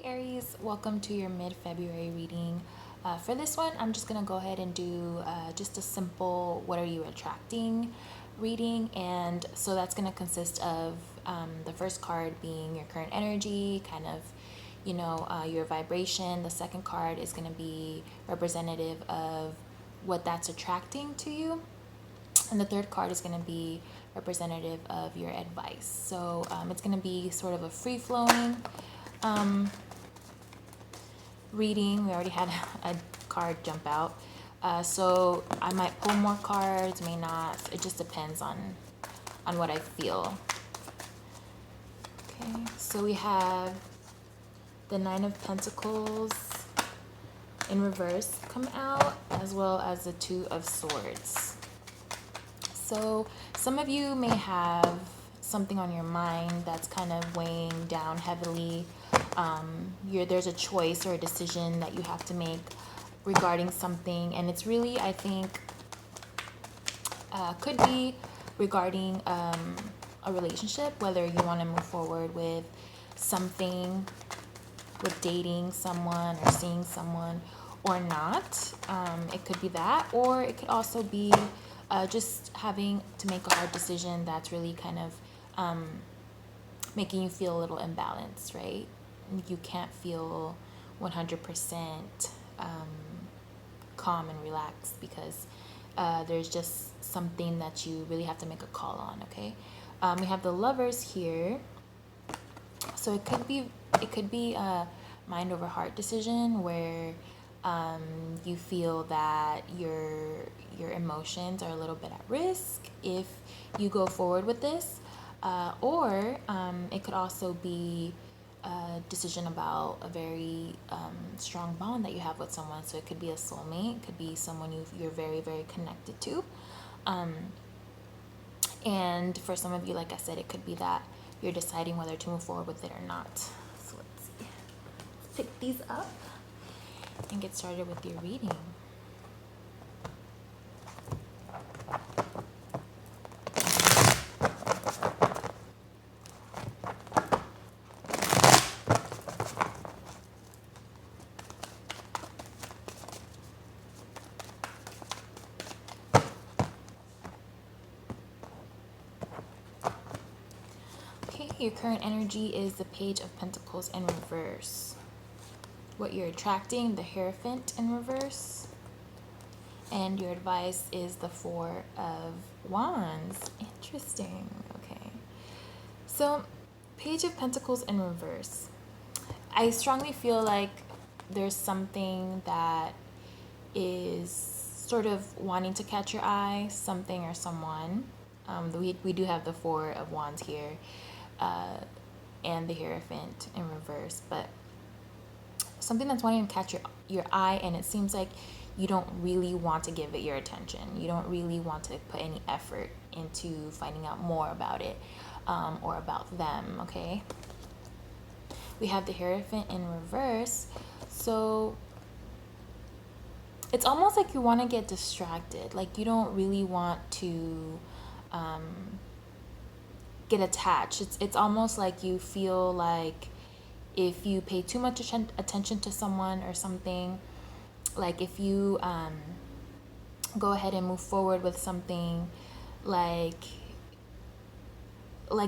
Aries, welcome to your mid-February reading. For this one, I'm just going to go ahead and do just a simple what are you attracting reading. And so that's going to consist of the first card being your current energy, kind of, your vibration. The second card is going to be representative of what that's attracting to you. And the third card is going to be representative of your advice. So it's going to be sort of a free-flowing reading. We already had a card jump out. So I might pull more cards, may not. It just depends on what I feel. Okay, so we have the Nine of Pentacles in reverse come out, as well as the Two of Swords. So some of you may have something on your mind that's kind of weighing down heavily. There's a choice or a decision that you have to make regarding something, and it's really, I think, could be regarding a relationship, whether you want to move forward with something, with dating someone or seeing someone or not. It could be that, or it could also be just having to make a hard decision that's really kind of making you feel a little imbalanced, right? You can't feel 100% calm and relaxed because there's just something that you really have to make a call on, okay? We have the Lovers here. So it could be a mind over heart decision where you feel that your emotions are a little bit at risk if you go forward with this, or it could also be a decision about a very strong bond that you have with someone. So it could be a soulmate, it could be someone you're very, very connected to, and for some of you, like I said, it could be that you're deciding whether to move forward with it or not. So let's see. Pick these up and get started with your reading. Okay, your current energy is the Page of Pentacles in reverse. What you're attracting, the Hierophant in reverse. And your advice is the Four of Wands. Interesting. Okay. So, Page of Pentacles in reverse. I strongly feel like there's something that is sort of wanting to catch your eye, something or someone. We do have the Four of Wands here, and the Hierophant in reverse, but something that's wanting to catch your eye, and it seems like you don't really want to give it your attention. You don't really want to put any effort into finding out more about it, or about them, okay? We have the Hierophant in reverse, so it's almost like you want to get distracted. Like you don't really want to get attached. It's almost like you feel like if you pay too much attention to someone or something, like if you go ahead and move forward with something, like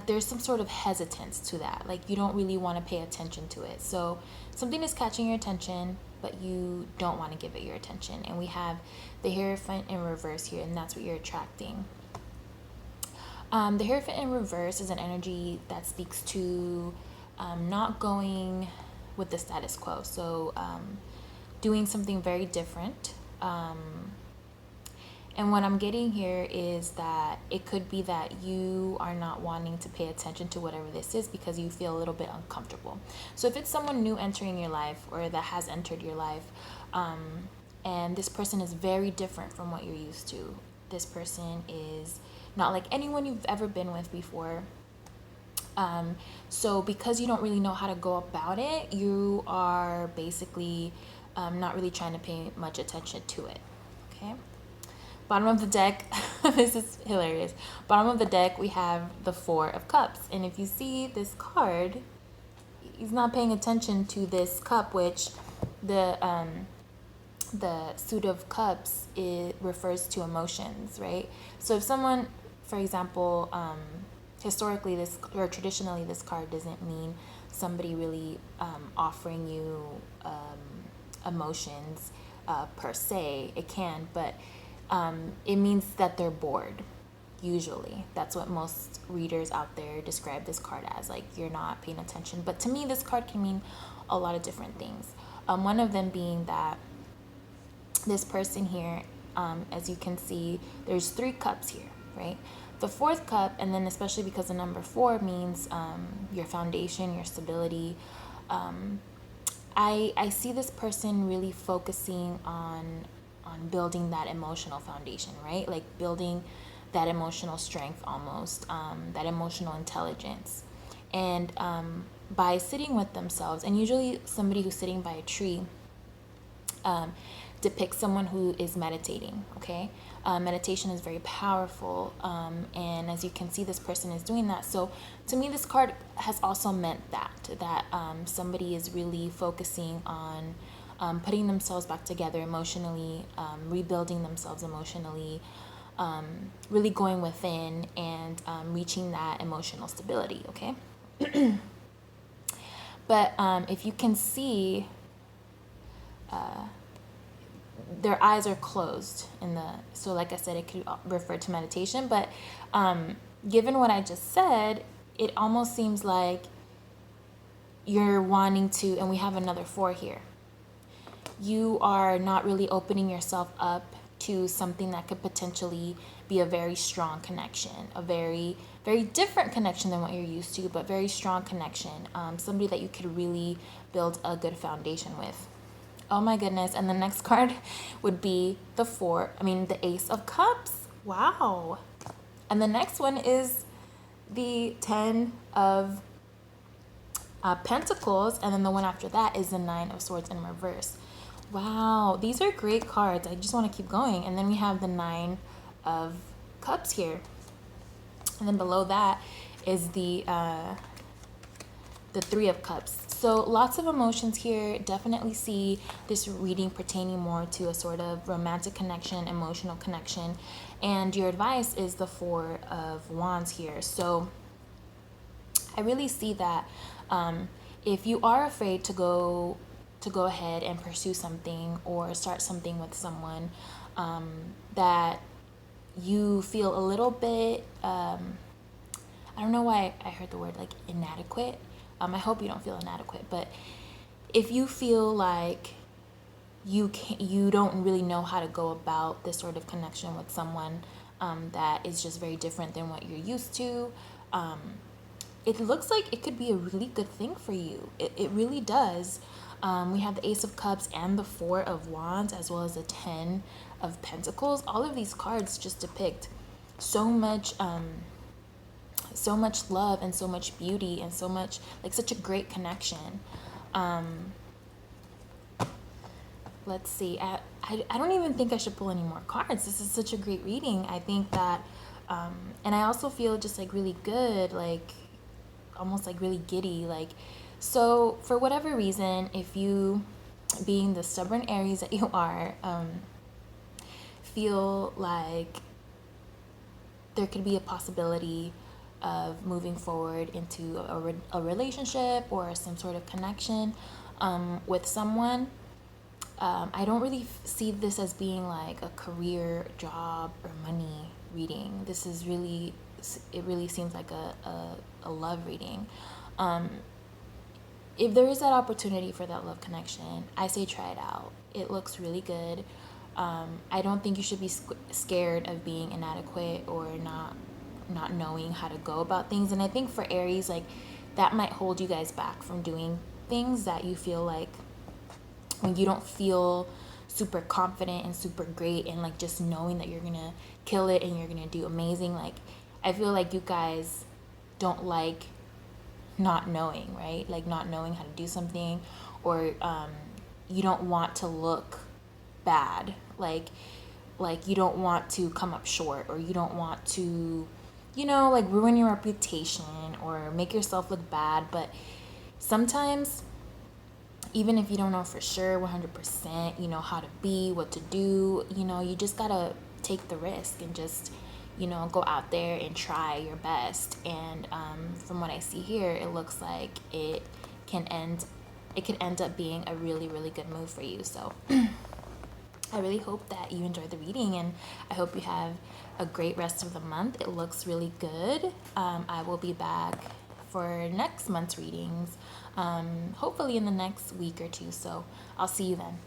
there's some sort of hesitance to that. Like you don't really want to pay attention to it. So something is catching your attention, but you don't want to give it your attention. And we have the Hierophant in reverse here, and that's what you're attracting. The Hierophant in reverse is an energy that speaks to not going with the status quo. So doing something very different. And what I'm getting here is that it could be that you are not wanting to pay attention to whatever this is because you feel a little bit uncomfortable. So if it's someone new entering your life or that has entered your life, and this person is very different from what you're used to. This person is not like anyone you've ever been with before. So because you don't really know how to go about it, you are basically not really trying to pay much attention to it. Okay. Bottom of the deck, this is hilarious. Bottom of the deck, we have the Four of Cups. And if you see this card, he's not paying attention to this cup, which the suit of cups, it refers to emotions, right? So if someone, for example, historically this or traditionally this card doesn't mean somebody really offering you emotions per se. It can, but it means that they're bored. Usually that's what most readers out there describe this card as, like you're not paying attention. But to me, this card can mean a lot of different things. One of them being that this person here, as you can see, there's 3 cups here, right? The 4th cup, and then especially because the number 4 means your foundation, your stability. I see this person really focusing on building that emotional foundation, right? Like building that emotional strength almost, that emotional intelligence. And by sitting with themselves, and usually somebody who's sitting by a tree depicts someone who is meditating, okay? Meditation is very powerful, and as you can see, this person is doing that. So to me, this card has also meant that somebody is really focusing on putting themselves back together emotionally, rebuilding themselves emotionally, really going within and reaching that emotional stability, okay? But if you can see, their eyes are closed so like I said, it could refer to meditation, but given what I just said, it almost seems like you're wanting to, and we have another 4 here, you are not really opening yourself up to something that could potentially be a very strong connection, a very, very different connection than what you're used to, but very strong connection, somebody that you could really build a good foundation with. Oh my goodness. And the next card would be the Ace of Cups. Wow. And the next one is the 10 of Pentacles. And then the one after that is the 9 of Swords in reverse. Wow. These are great cards. I just want to keep going. And then we have the 9 of Cups here. And then below that is the 3 of Cups. So lots of emotions here. Definitely see this reading pertaining more to a sort of romantic connection, emotional connection. And your advice is the 4 of Wands here. So I really see that if you are afraid to go ahead and pursue something or start something with someone, that you feel a little bit, I don't know why I heard the word like inadequate. I hope you don't feel inadequate, but if you feel like you don't really know how to go about this sort of connection with someone that is just very different than what you're used to, it looks like it could be a really good thing for you. It really does. We have the Ace of Cups and the 4 of Wands, as well as the 10 of Pentacles. All of these cards just depict so much love and so much beauty and so much, like, such a great connection. Let's see. I don't even think I should pull any more cards. This is such a great reading. I think that, and I also feel just like really good, like almost like really giddy. Like, so for whatever reason, if you, being the stubborn Aries that you are, feel like there could be a possibility of moving forward into a relationship or some sort of connection with someone, I don't really see this as being like a career, job, or money reading. This is really, it really seems like a love reading. If there is that opportunity for that love connection, I say try it out. It looks really good. I don't think you should be scared of being inadequate or not knowing how to go about things. And I think for Aries, like, that might hold you guys back from doing things that you feel like, when you don't feel super confident and super great and like just knowing that you're gonna kill it and you're gonna do amazing. Like, I feel like you guys don't like not knowing, right? Like not knowing how to do something, or you don't want to look bad. Like you don't want to come up short, or you don't want to, like ruin your reputation or make yourself look bad. But sometimes, even if you don't know for sure 100%, you know, how to be, what to do, you know, you just gotta take the risk and just, you know, go out there and try your best. And from what I see here, it looks like it could end up being a really, really good move for you. So I really hope that you enjoyed the reading, and I hope you have a great rest of the month. It looks really good. I will be back for next month's readings, hopefully in the next week or two. So I'll see you then.